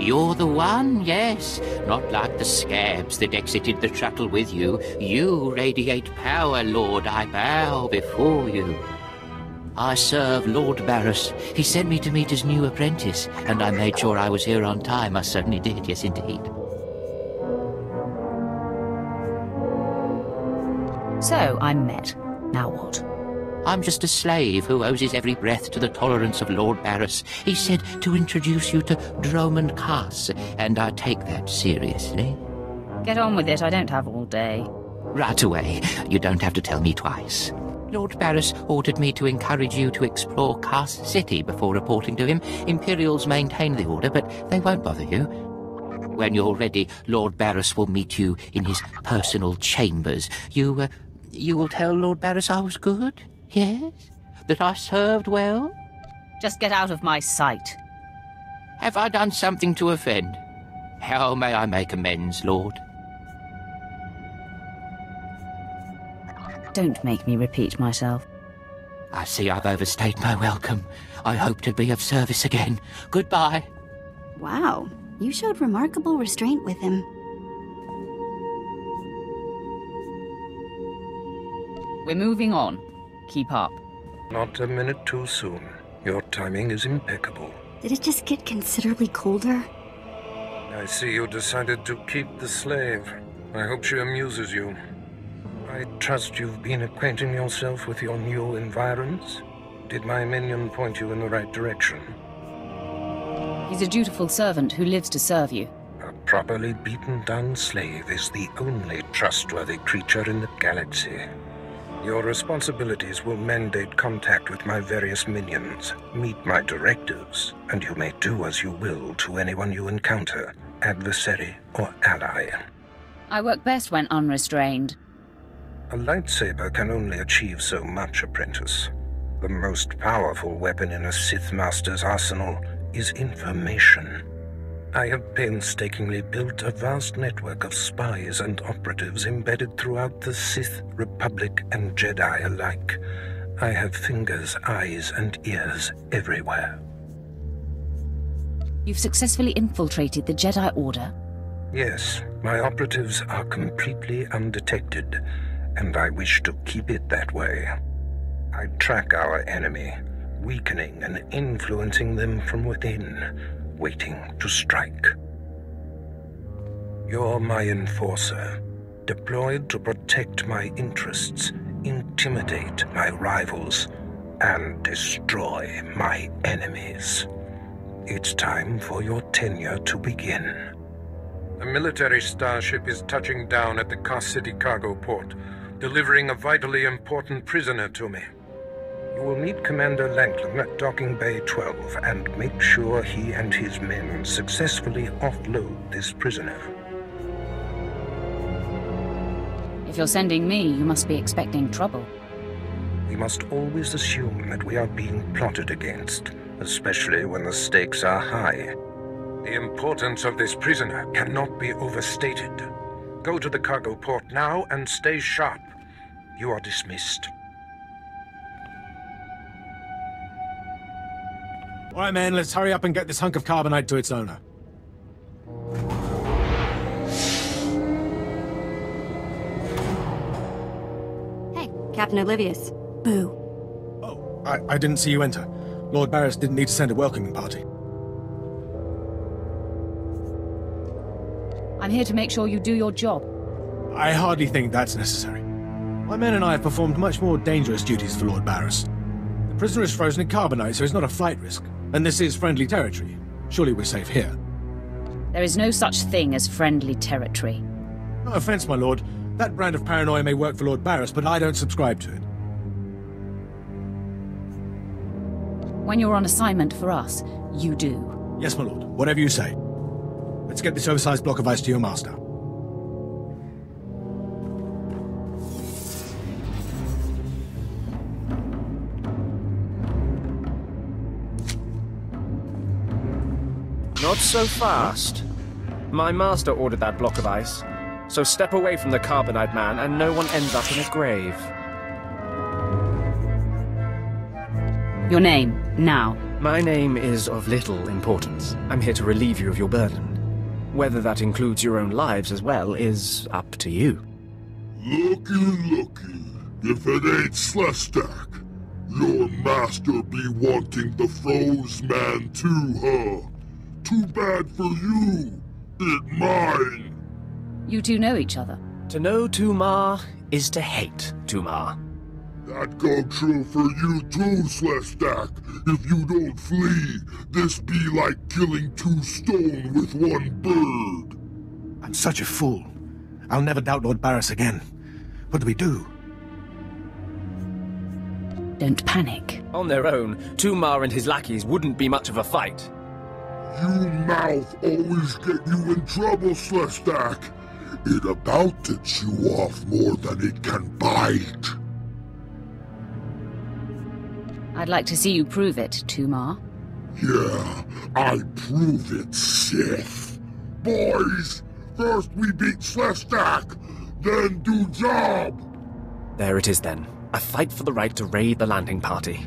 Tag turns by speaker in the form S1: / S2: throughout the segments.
S1: You're the one, yes. Not like the scabs that exited the shuttle with you. You radiate power, Lord. I bow before you. I serve Lord Barris. He sent me to meet his new apprentice, and I made sure I was here on time. I certainly did, yes indeed.
S2: So, I'm met. Now what?
S1: I'm just a slave who owes his every breath to the tolerance of Lord Barris. He said to introduce you to Dromund Kaas, and I take that seriously.
S2: Get on with it, I don't have all day.
S1: Right away. You don't have to tell me twice. Lord Barris ordered me to encourage you to explore Kaas City before reporting to him. Imperials maintain the order, but they won't bother you. When you're ready, Lord Barris will meet you in his personal chambers. You will tell Lord Barris I was good? Yes? That I served well?
S2: Just get out of my sight.
S1: Have I done something to offend? How may I make amends, Lord?
S2: Don't make me repeat myself.
S1: I see I've overstayed my welcome. I hope to be of service again. Goodbye.
S3: Wow, you showed remarkable restraint with him.
S2: We're moving on. Keep up.
S4: Not a minute too soon. Your timing is impeccable.
S3: Did it just get considerably colder?
S4: I see you decided to keep the slave. I hope she amuses you. I trust you've been acquainting yourself with your new environs. Did my minion point you in the right direction?
S2: He's a dutiful servant who lives to serve you.
S4: A properly beaten-down slave is the only trustworthy creature in the galaxy. Your responsibilities will mandate contact with my various minions. Meet my directives, and you may do as you will to anyone you encounter, adversary or ally.
S2: I work best when unrestrained.
S4: A lightsaber can only achieve so much, apprentice. The most powerful weapon in a Sith Master's arsenal is information. I have painstakingly built a vast network of spies and operatives embedded throughout the Sith, Republic, and Jedi alike. I have fingers, eyes, and ears everywhere.
S2: You've successfully infiltrated the Jedi Order?
S4: Yes, my operatives are completely undetected, and I wish to keep it that way. I track our enemy, weakening and influencing them from within, waiting to strike. You're my enforcer, deployed to protect my interests, intimidate my rivals, and destroy my enemies. It's time for your tenure to begin. A military starship is touching down at the Kaas City cargo port, delivering a vitally important prisoner to me. You will meet Commander Langton at Docking Bay 12 and make sure he and his men successfully offload this prisoner.
S2: If you're sending me, you must be expecting trouble.
S4: We must always assume that we are being plotted against, especially when the stakes are high. The importance of this prisoner cannot be overstated. Go to the cargo port now and stay sharp. You are dismissed.
S5: All right, man, let's hurry up and get this hunk of carbonite to its owner.
S3: Hey, Captain Olivius. Boo.
S5: Oh, I didn't see you enter. Lord Barris didn't need to send a welcoming party.
S2: I'm here to make sure you do your job.
S5: I hardly think that's necessary. My men and I have performed much more dangerous duties for Lord Barris. The prisoner is frozen in carbonite, so he's not a flight risk. And this is friendly territory. Surely we're safe here.
S2: There is no such thing as friendly territory.
S5: No offense, my lord. That brand of paranoia may work for Lord Barris, but I don't subscribe to it.
S2: When you're on assignment for us, you do.
S5: Yes, my lord. Whatever you say. Let's get this oversized block of ice to your master.
S6: Not so fast. My master ordered that block of ice, so step away from the carbonite man and no one ends up in a grave.
S2: Your name, now.
S6: My name is of little importance. I'm here to relieve you of your burden. Whether that includes your own lives as well is up to you.
S7: Looky. If it ain't Slestak, your master be wanting the froze man too, huh? Too bad for you. It mine.
S2: You two know each other?
S6: To know Tumar is to hate Tumar.
S7: That go true for you too, Slestak. If you don't flee, this be like killing two stone with one bird.
S5: I'm such a fool. I'll never doubt Lord Barris again. What do we do?
S2: Don't panic.
S6: On their own, Tumar and his lackeys wouldn't be much of a fight.
S7: You mouth always get you in trouble, Slestak. It about to chew off more than it can bite.
S2: I'd like to see you prove it, Tumar.
S7: Yeah, I prove it, Sith. Boys, first we beat Slestak, then do job.
S6: There it is then. A fight for the right to raid the landing party.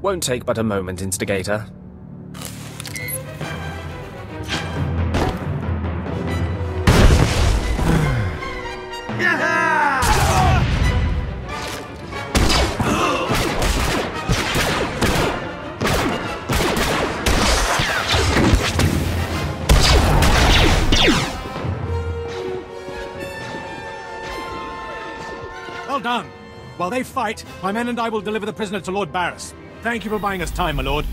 S6: Won't take but a moment, Instigator.
S5: Well done. While they fight, my men and I will deliver the prisoner to Lord Barris. Thank you for buying us time, my lord.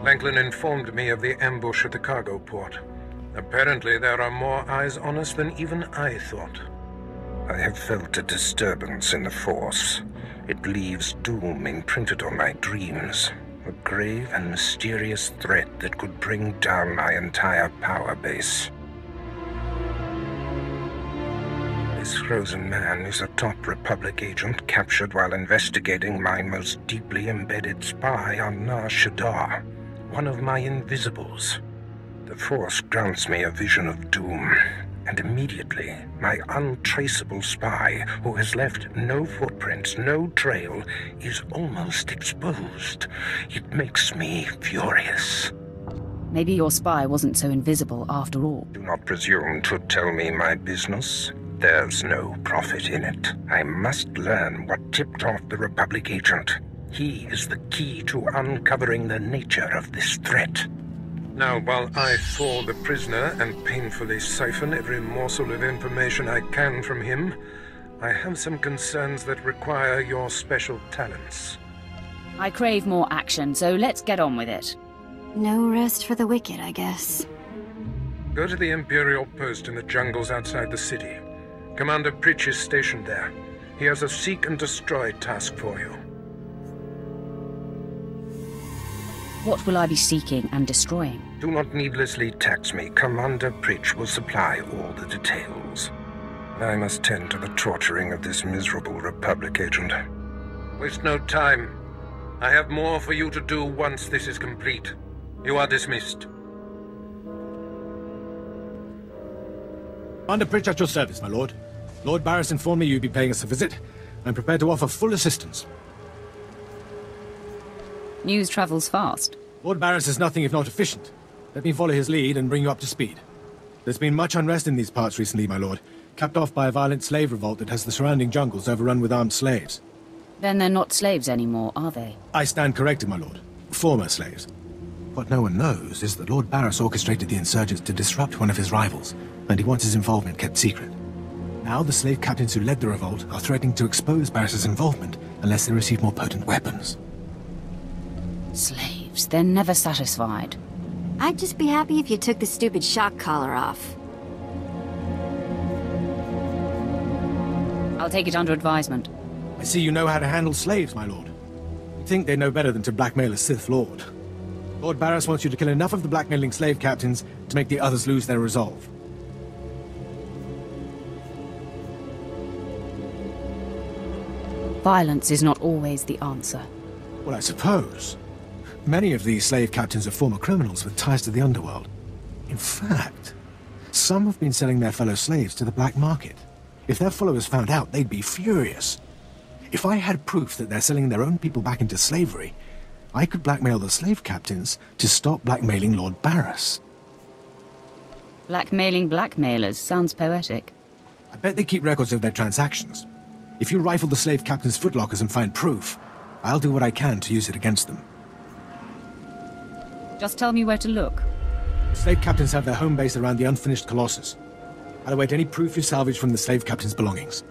S4: Franklin informed me of the ambush at the cargo port. Apparently there are more eyes on us than even I thought. I have felt a disturbance in the Force. It leaves doom imprinted on my dreams. A grave and mysterious threat that could bring down my entire power base. This frozen man is a top Republic agent captured while investigating my most deeply embedded spy on Nar Shaddaa, one of my invisibles. The Force grants me a vision of doom, and immediately my untraceable spy, who has left no footprints, no trail, is almost exposed. It makes me furious.
S2: Maybe your spy wasn't so invisible after all.
S4: Do not presume to tell me my business. There's no profit in it. I must learn what tipped off the Republic agent. He is the key to uncovering the nature of this threat. Now, while I thaw the prisoner and painfully siphon every morsel of information I can from him, I have some concerns that require your special talents.
S2: I crave more action, so let's get on with it.
S3: No rest for the wicked, I guess.
S4: Go to the Imperial post in the jungles outside the city. Commander Pritch is stationed there. He has a seek and destroy task for you.
S2: What will I be seeking and destroying?
S4: Do not needlessly tax me. Commander Pritch will supply all the details. I must tend to the torturing of this miserable Republic agent. Waste no time. I have more for you to do once this is complete. You are dismissed.
S5: Commander Pritch at your service, my lord. Lord Barris informed me you'd be paying us a visit. I'm prepared to offer full assistance.
S2: News travels fast.
S5: Lord Barris is nothing if not efficient. Let me follow his lead and bring you up to speed. There's been much unrest in these parts recently, my lord, capped off by a violent slave revolt that has the surrounding jungles overrun with armed slaves.
S2: Then they're not slaves anymore, are they?
S5: I stand corrected, my lord. Former slaves. What no one knows is that Lord Barris orchestrated the insurgents to disrupt one of his rivals, and he wants his involvement kept secret. Now the slave captains who led the revolt are threatening to expose Barris's involvement unless they receive more potent weapons.
S2: Slaves, they're never satisfied.
S3: I'd just be happy if you took the stupid shock collar off.
S2: I'll take it under advisement.
S5: I see you know how to handle slaves, my lord. You'd think they know better than to blackmail a Sith Lord. Lord Barris wants you to kill enough of the blackmailing slave captains to make the others lose their resolve.
S2: Violence is not always the answer.
S5: Well, I suppose. Many of these slave captains are former criminals with ties to the underworld. In fact, some have been selling their fellow slaves to the black market. If their followers found out, they'd be furious. If I had proof that they're selling their own people back into slavery, I could blackmail the slave captains to stop blackmailing Lord Barris.
S2: Blackmailing blackmailers sounds poetic.
S5: I bet they keep records of their transactions. If you rifle the slave captains' footlockers and find proof, I'll do what I can to use it against them.
S2: Just tell me where to look.
S5: Slave captains have their home base around the unfinished Colossus. I'll await any proof you salvage from the slave captains' belongings.